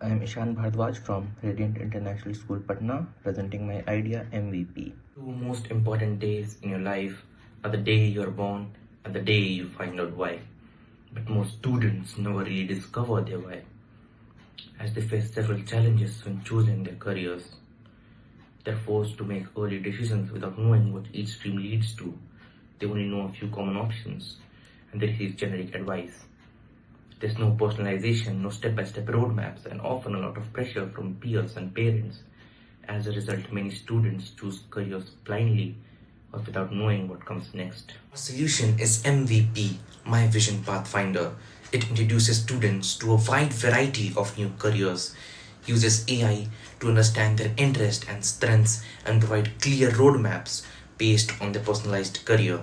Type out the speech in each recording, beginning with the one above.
I am Ishan Bhardwaj from Radiant International School, Patna, presenting my idea MVP. Two most important days in your life are the day you are born and the day you find out why. But most students never really discover their why, as they face several challenges when choosing their careers. They're forced to make early decisions without knowing what each stream leads to. They only know a few common options, and they receive generic advice. There's no personalization, no step-by-step roadmaps, and often a lot of pressure from peers and parents. As a result, many students choose careers blindly or without knowing what comes next. Our solution is MVP, My Vision Pathfinder. It introduces students to a wide variety of new careers, uses AI to understand their interests and strengths, and provide clear roadmaps based on their personalized career.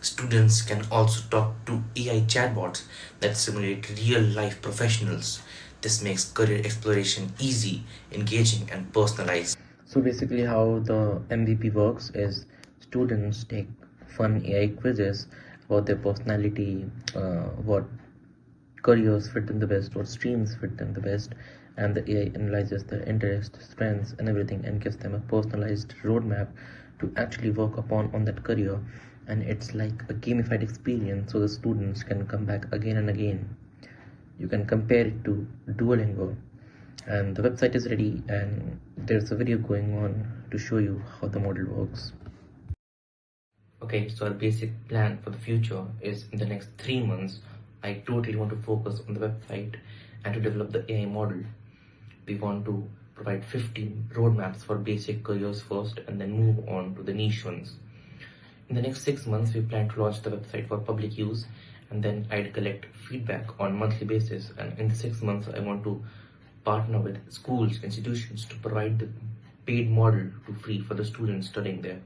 Students can also talk to AI chatbots that simulate real-life professionals. This makes career exploration easy, engaging, and personalized. So basically how the MVP works is students take fun AI quizzes about their personality, what careers fit them the best, what streams fit them the best, and the AI analyzes their interests, strengths, and everything and gives them a personalized roadmap to actually work upon on that career. And it's like a gamified experience, so the students can come back again and again. You can compare it to Duolingo, and the website is ready, and there's a video going on to show you how the model works. Okay, so our basic plan for the future is in the next 3 months, I totally want to focus on the website and to develop the AI model. We want to provide 15 roadmaps for basic careers first and then move on to the niche ones. In the next 6 months, we plan to launch the website for public use, and then I'd collect feedback on a monthly basis. And in the 6 months, I want to partner with schools, institutions to provide the paid model to free for the students studying there.